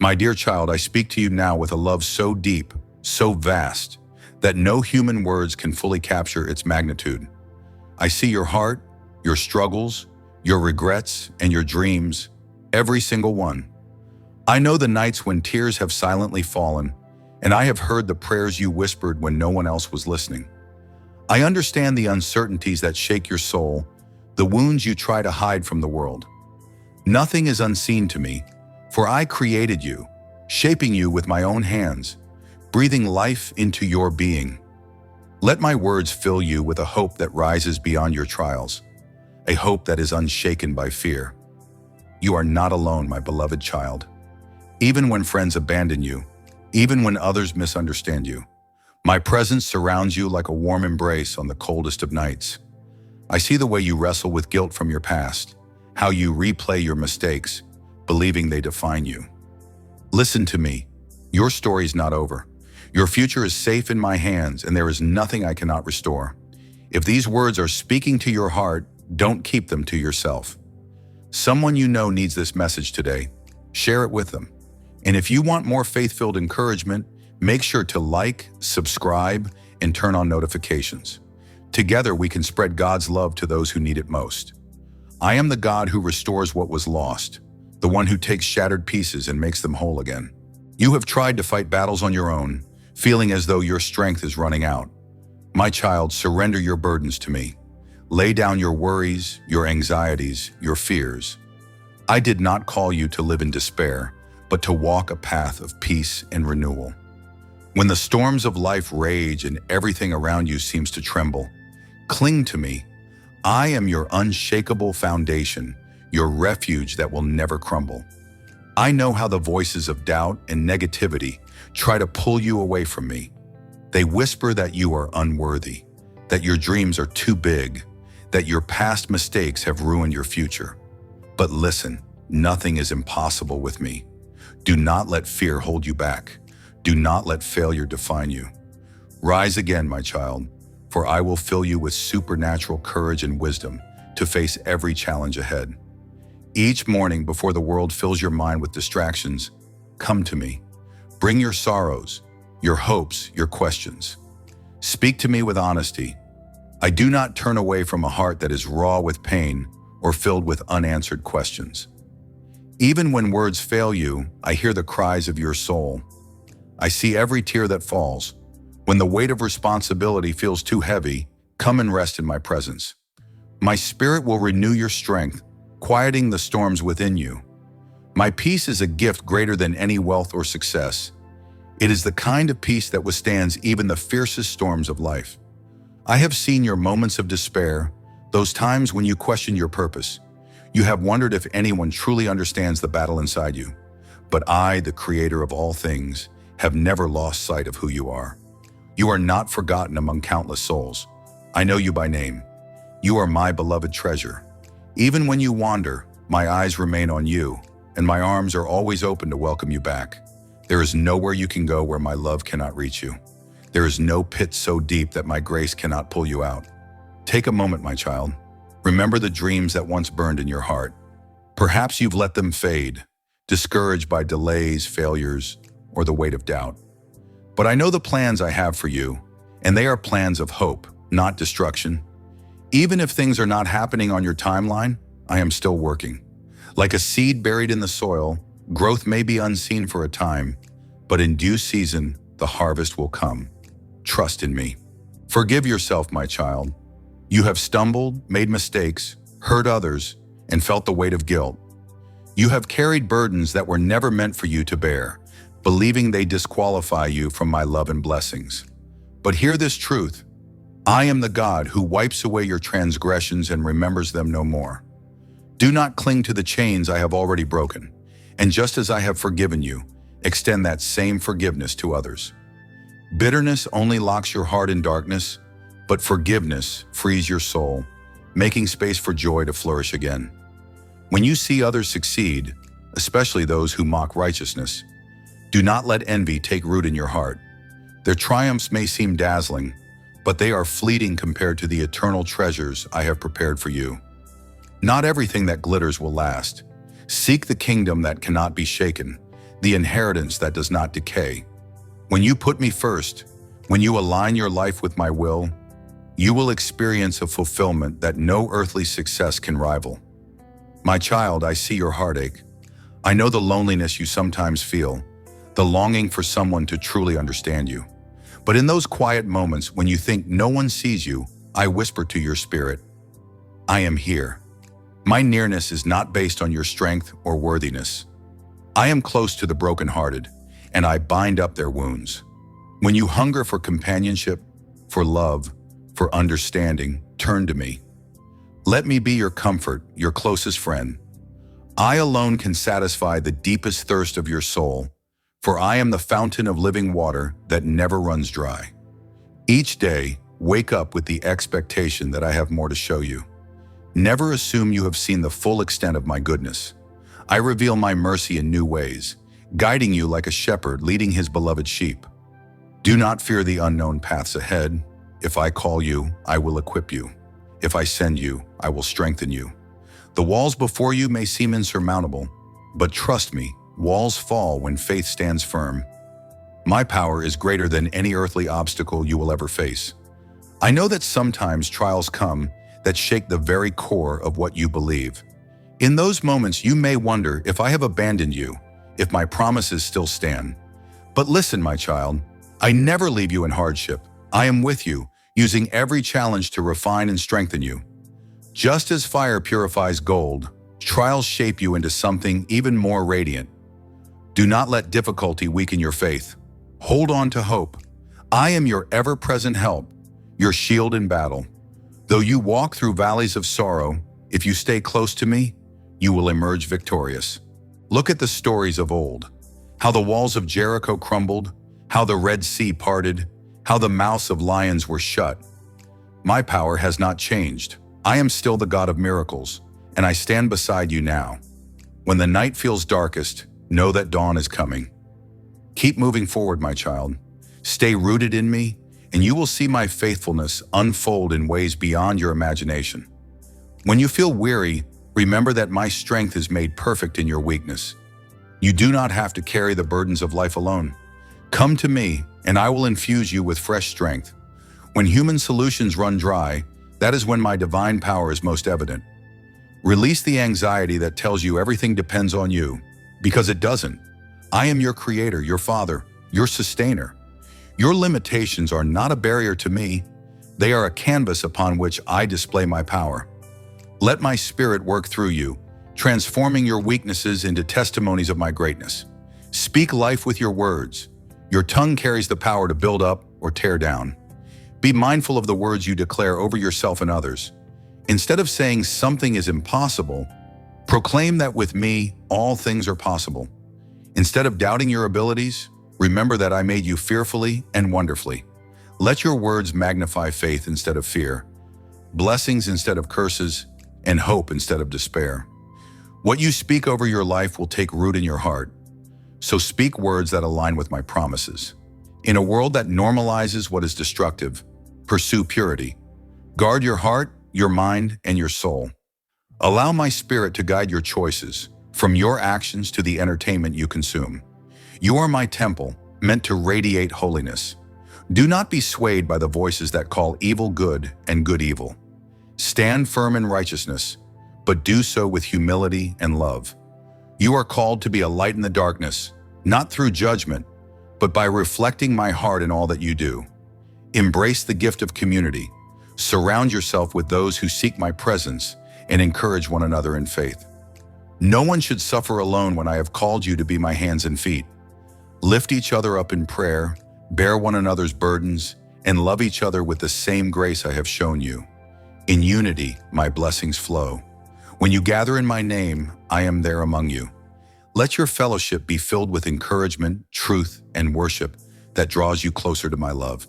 My dear child, I speak to you now with a love so deep, so vast, that no human words can fully capture its magnitude. I see your heart, your struggles, your regrets, and your dreams, every single one. I know the nights when tears have silently fallen, and I have heard the prayers you whispered when no one else was listening. I understand the uncertainties that shake your soul, the wounds you try to hide from the world. Nothing is unseen to me, for I created you, shaping you with my own hands, breathing life into your being. Let my words fill you with a hope that rises beyond your trials, a hope that is unshaken by fear. You are not alone, my beloved child. Even when friends abandon you, even when others misunderstand you, my presence surrounds you like a warm embrace on the coldest of nights. I see the way you wrestle with guilt from your past, how you replay your mistakes, believing they define you. Listen to me. Your story's not over. Your future is safe in my hands, and there is nothing I cannot restore. If these words are speaking to your heart, don't keep them to yourself. Someone you know needs this message today. Share it with them. And if you want more faith-filled encouragement, make sure to like, subscribe, and turn on notifications. Together, we can spread God's love to those who need it most. I am the God who restores what was lost, the one who takes shattered pieces and makes them whole again. You have tried to fight battles on your own, feeling as though your strength is running out. My child, surrender your burdens to me. Lay down your worries, your anxieties, your fears. I did not call you to live in despair, but to walk a path of peace and renewal. When the storms of life rage and everything around you seems to tremble, cling to me. I am your unshakable foundation, your refuge that will never crumble. I know how the voices of doubt and negativity try to pull you away from me. They whisper that you are unworthy, that your dreams are too big, that your past mistakes have ruined your future. But listen, nothing is impossible with me. Do not let fear hold you back. Do not let failure define you. Rise again, my child, for I will fill you with supernatural courage and wisdom to face every challenge ahead. Each morning before the world fills your mind with distractions, come to me. Bring your sorrows, your hopes, your questions. Speak to me with honesty. I do not turn away from a heart that is raw with pain or filled with unanswered questions. Even when words fail you, I hear the cries of your soul. I see every tear that falls. When the weight of responsibility feels too heavy, come and rest in my presence. My spirit will renew your strength, quieting the storms within you. My peace is a gift greater than any wealth or success. It is the kind of peace that withstands even the fiercest storms of life. I have seen your moments of despair, those times when you question your purpose. You have wondered if anyone truly understands the battle inside you. But I, the creator of all things, have never lost sight of who you are. You are not forgotten among countless souls. I know you by name. You are my beloved treasure. Even when you wander, my eyes remain on you, and my arms are always open to welcome you back. There is nowhere you can go where my love cannot reach you. There is no pit so deep that my grace cannot pull you out. Take a moment, my child. Remember the dreams that once burned in your heart. Perhaps you've let them fade, discouraged by delays, failures, or the weight of doubt. But I know the plans I have for you, and they are plans of hope, not destruction. Even if things are not happening on your timeline, I am still working. Like a seed buried in the soil, growth may be unseen for a time, but in due season, the harvest will come. Trust in me. Forgive yourself, my child. You have stumbled, made mistakes, hurt others, and felt the weight of guilt. You have carried burdens that were never meant for you to bear, believing they disqualify you from my love and blessings. But hear this truth. I am the God who wipes away your transgressions and remembers them no more. Do not cling to the chains I have already broken, and just as I have forgiven you, extend that same forgiveness to others. Bitterness only locks your heart in darkness, but forgiveness frees your soul, making space for joy to flourish again. When you see others succeed, especially those who mock righteousness, do not let envy take root in your heart. Their triumphs may seem dazzling, but they are fleeting compared to the eternal treasures I have prepared for you. Not everything that glitters will last. Seek the kingdom that cannot be shaken, the inheritance that does not decay. When you put me first, when you align your life with my will, you will experience a fulfillment that no earthly success can rival. My child, I see your heartache. I know the loneliness you sometimes feel, the longing for someone to truly understand you. But in those quiet moments when you think no one sees you, I whisper to your spirit, I am here. My nearness is not based on your strength or worthiness. I am close to the brokenhearted, and I bind up their wounds. When you hunger for companionship, for love, for understanding, turn to me. Let me be your comfort, your closest friend. I alone can satisfy the deepest thirst of your soul, for I am the fountain of living water that never runs dry. Each day, wake up with the expectation that I have more to show you. Never assume you have seen the full extent of my goodness. I reveal my mercy in new ways, guiding you like a shepherd leading his beloved sheep. Do not fear the unknown paths ahead. If I call you, I will equip you. If I send you, I will strengthen you. The walls before you may seem insurmountable, but trust me, walls fall when faith stands firm. My power is greater than any earthly obstacle you will ever face. I know that sometimes trials come that shake the very core of what you believe. In those moments, you may wonder if I have abandoned you, if my promises still stand. But listen, my child, I never leave you in hardship. I am with you, using every challenge to refine and strengthen you. Just as fire purifies gold, trials shape you into something even more radiant. Do not let difficulty weaken your faith. Hold on to hope. I am your ever-present help, your shield in battle. Though you walk through valleys of sorrow, if you stay close to me, you will emerge victorious. Look at the stories of old, how the walls of Jericho crumbled, how the Red Sea parted, how the mouths of lions were shut. My power has not changed. I am still the God of miracles, and I stand beside you now. When the night feels darkest, know that dawn is coming. Keep moving forward, my child. Stay rooted in me, and you will see my faithfulness unfold in ways beyond your imagination. When you feel weary, remember that my strength is made perfect in your weakness. You do not have to carry the burdens of life alone. Come to me, and I will infuse you with fresh strength. When human solutions run dry, that is when my divine power is most evident. Release the anxiety that tells you everything depends on you, because it doesn't. I am your creator, your father, your sustainer. Your limitations are not a barrier to me. They are a canvas upon which I display my power. Let my spirit work through you, transforming your weaknesses into testimonies of my greatness. Speak life with your words. Your tongue carries the power to build up or tear down. Be mindful of the words you declare over yourself and others. Instead of saying something is impossible, proclaim that with me, all things are possible. Instead of doubting your abilities, remember that I made you fearfully and wonderfully. Let your words magnify faith instead of fear, blessings instead of curses, and hope instead of despair. What you speak over your life will take root in your heart. So speak words that align with my promises. In a world that normalizes what is destructive, pursue purity. Guard your heart, your mind, and your soul. Allow my spirit to guide your choices, from your actions to the entertainment you consume. You are my temple, meant to radiate holiness. Do not be swayed by the voices that call evil good and good evil. Stand firm in righteousness, but do so with humility and love. You are called to be a light in the darkness, not through judgment, but by reflecting my heart in all that you do. Embrace the gift of community. Surround yourself with those who seek my presence and encourage one another in faith. No one should suffer alone when I have called you to be my hands and feet. Lift each other up in prayer, bear one another's burdens, and love each other with the same grace I have shown you. In unity, my blessings flow. When you gather in my name, I am there among you. Let your fellowship be filled with encouragement, truth, and worship that draws you closer to my love.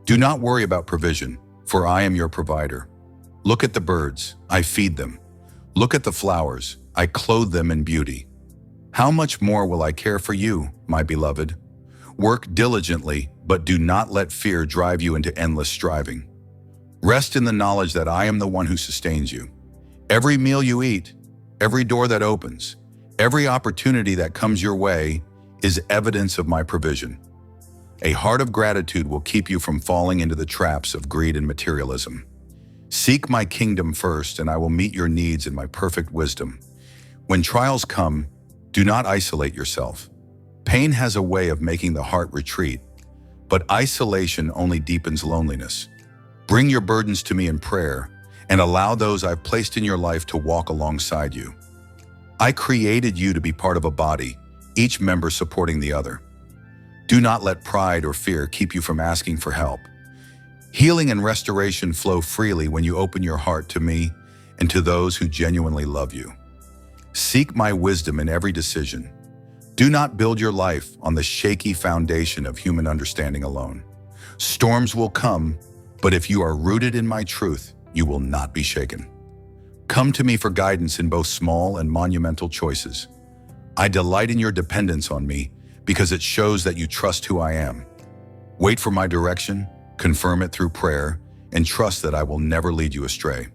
Do not worry about provision, for I am your provider. Look at the birds, I feed them. Look at the flowers, I clothe them in beauty. How much more will I care for you, my beloved? Work diligently, but do not let fear drive you into endless striving. Rest in the knowledge that I am the one who sustains you. Every meal you eat, every door that opens, every opportunity that comes your way is evidence of my provision. A heart of gratitude will keep you from falling into the traps of greed and materialism. Seek my kingdom first, and I will meet your needs in my perfect wisdom. When trials come, do not isolate yourself. Pain has a way of making the heart retreat, but isolation only deepens loneliness. Bring your burdens to me in prayer, and allow those I've placed in your life to walk alongside you. I created you to be part of a body, each member supporting the other. Do not let pride or fear keep you from asking for help. Healing and restoration flow freely when you open your heart to me and to those who genuinely love you. Seek my wisdom in every decision. Do not build your life on the shaky foundation of human understanding alone. Storms will come, but if you are rooted in my truth, you will not be shaken. Come to me for guidance in both small and monumental choices. I delight in your dependence on me because it shows that you trust who I am. Wait for my direction, confirm it through prayer, and trust that I will never lead you astray.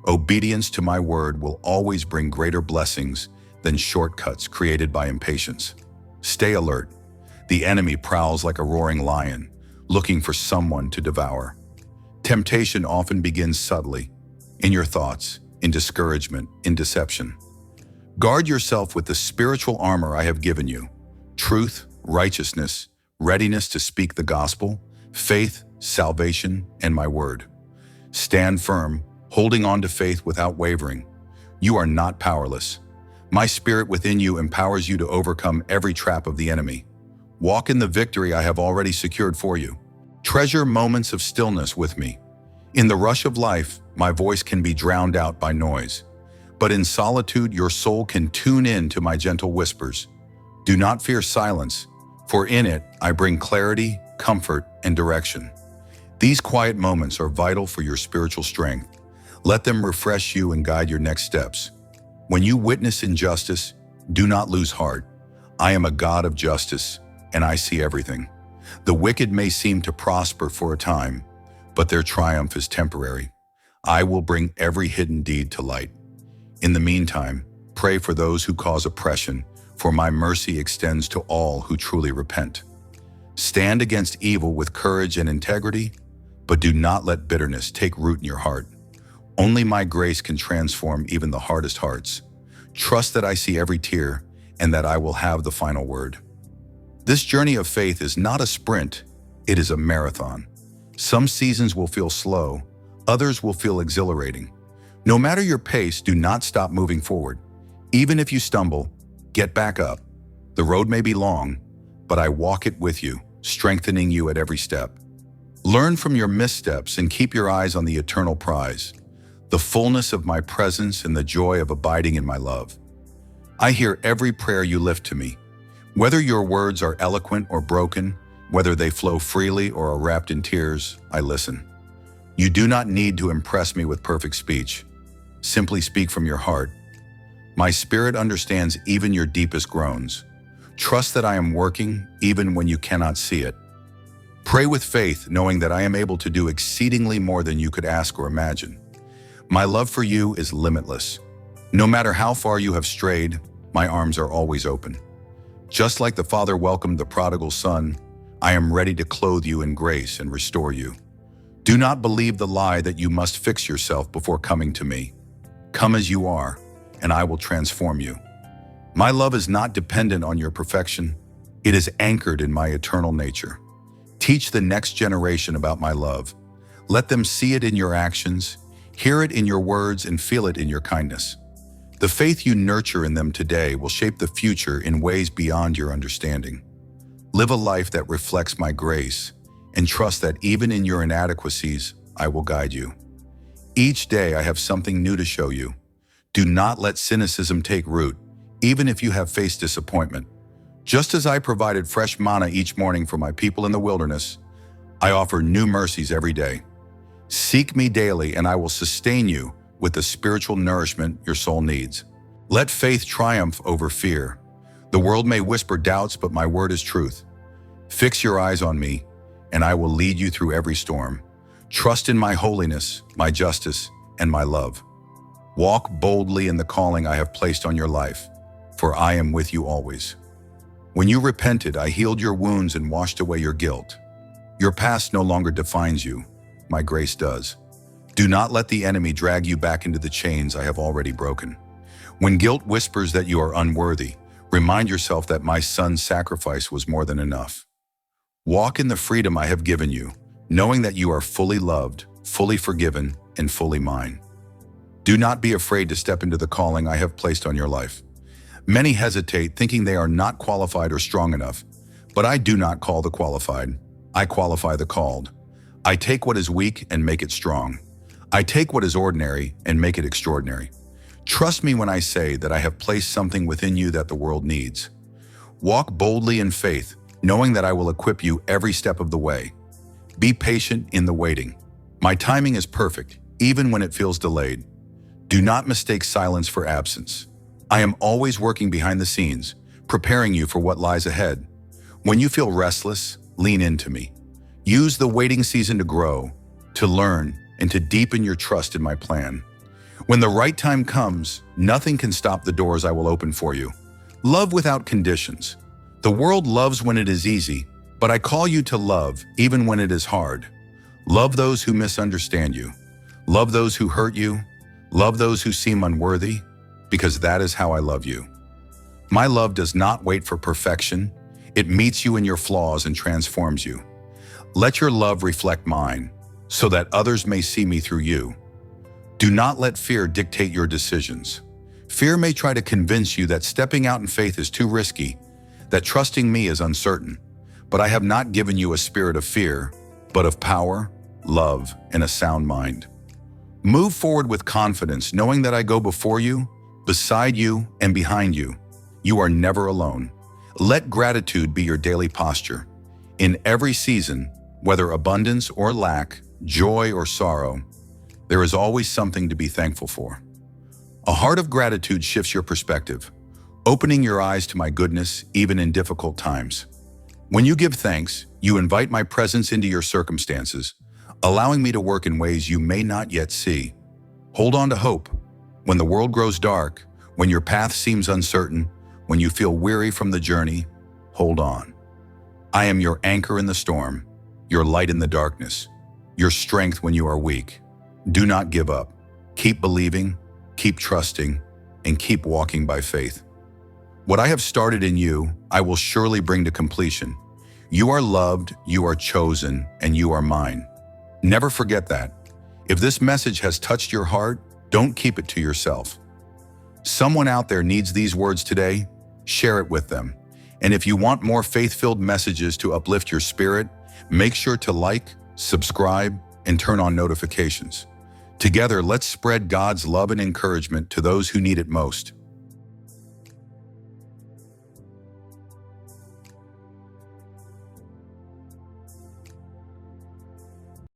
Obedience to my word will always bring greater blessings than shortcuts created by impatience. Stay alert. The enemy prowls like a roaring lion, looking for someone to devour. Temptation often begins subtly, in your thoughts, in discouragement, in deception. Guard yourself with the spiritual armor I have given you: truth, righteousness, readiness to speak the gospel, faith, salvation, and my word. Stand firm, holding on to faith without wavering. You are not powerless. My spirit within you empowers you to overcome every trap of the enemy. Walk in the victory I have already secured for you. Treasure moments of stillness with me. In the rush of life, my voice can be drowned out by noise. But in solitude, your soul can tune in to my gentle whispers. Do not fear silence, for in it I bring clarity, comfort, and direction. These quiet moments are vital for your spiritual strength. Let them refresh you and guide your next steps. When you witness injustice, do not lose heart. I am a God of justice, and I see everything. The wicked may seem to prosper for a time, but their triumph is temporary. I will bring every hidden deed to light. In the meantime, pray for those who cause oppression, for my mercy extends to all who truly repent. Stand against evil with courage and integrity, but do not let bitterness take root in your heart. Only my grace can transform even the hardest hearts. Trust that I see every tear and that I will have the final word. This journey of faith is not a sprint, it is a marathon. Some seasons will feel slow, others will feel exhilarating. No matter your pace, do not stop moving forward. Even if you stumble, get back up. The road may be long, but I walk it with you, strengthening you at every step. Learn from your missteps and keep your eyes on the eternal prize, the fullness of my presence and the joy of abiding in my love. I hear every prayer you lift to me. Whether your words are eloquent or broken, whether they flow freely or are wrapped in tears, I listen. You do not need to impress me with perfect speech. Simply speak from your heart. My spirit understands even your deepest groans. Trust that I am working even when you cannot see it. Pray with faith, knowing that I am able to do exceedingly more than you could ask or imagine. My love for you is limitless. No matter how far you have strayed, my arms are always open. Just like the Father welcomed the prodigal son, I am ready to clothe you in grace and restore you. Do not believe the lie that you must fix yourself before coming to me. Come as you are, and I will transform you. My love is not dependent on your perfection. It is anchored in my eternal nature. Teach the next generation about my love. Let them see it in your actions, hear it in your words, and feel it in your kindness. The faith you nurture in them today will shape the future in ways beyond your understanding. Live a life that reflects my grace, and trust that even in your inadequacies, I will guide you. Each day I have something new to show you. Do not let cynicism take root, even if you have faced disappointment. Just as I provided fresh manna each morning for my people in the wilderness, I offer new mercies every day. Seek me daily, and I will sustain you with the spiritual nourishment your soul needs. Let faith triumph over fear. The world may whisper doubts, but my word is truth. Fix your eyes on me, and I will lead you through every storm. Trust in my holiness, my justice, and my love. Walk boldly in the calling I have placed on your life, for I am with you always. When you repented, I healed your wounds and washed away your guilt. Your past no longer defines you. My grace does. Do not let the enemy drag you back into the chains I have already broken. When guilt whispers that you are unworthy, remind yourself that my son's sacrifice was more than enough. Walk in the freedom I have given you, knowing that you are fully loved, fully forgiven, and fully mine. Do not be afraid to step into the calling I have placed on your life. Many hesitate, thinking they are not qualified or strong enough, but I do not call the qualified. I qualify the called. I take what is weak and make it strong. I take what is ordinary and make it extraordinary. Trust me when I say that I have placed something within you that the world needs. Walk boldly in faith, knowing that I will equip you every step of the way. Be patient in the waiting. My timing is perfect, even when it feels delayed. Do not mistake silence for absence. I am always working behind the scenes, preparing you for what lies ahead. When you feel restless, lean into me. Use the waiting season to grow, to learn, and to deepen your trust in my plan. When the right time comes, nothing can stop the doors I will open for you. Love without conditions. The world loves when it is easy, but I call you to love even when it is hard. Love those who misunderstand you. Love those who hurt you. Love those who seem unworthy, because that is how I love you. My love does not wait for perfection. It meets you in your flaws and transforms you. Let your love reflect mine, so that others may see me through you. Do not let fear dictate your decisions. Fear may try to convince you that stepping out in faith is too risky, that trusting me is uncertain. But I have not given you a spirit of fear, but of power, love, and a sound mind. Move forward with confidence, knowing that I go before you, beside you, and behind you. You are never alone. Let gratitude be your daily posture. In every season, whether abundance or lack, joy or sorrow, there is always something to be thankful for. A heart of gratitude shifts your perspective, opening your eyes to my goodness even in difficult times. When you give thanks, you invite my presence into your circumstances, allowing me to work in ways you may not yet see. Hold on to hope. When the world grows dark, when your path seems uncertain, when you feel weary from the journey, hold on. I am your anchor in the storm, your light in the darkness, your strength when you are weak. Do not give up. Keep believing, keep trusting, and keep walking by faith. What I have started in you, I will surely bring to completion. You are loved, you are chosen, and you are mine. Never forget that. If this message has touched your heart, don't keep it to yourself. Someone out there needs these words today. Share it with them. And if you want more faith-filled messages to uplift your spirit, make sure to like, subscribe, and turn on notifications. Together, let's spread God's love and encouragement to those who need it most.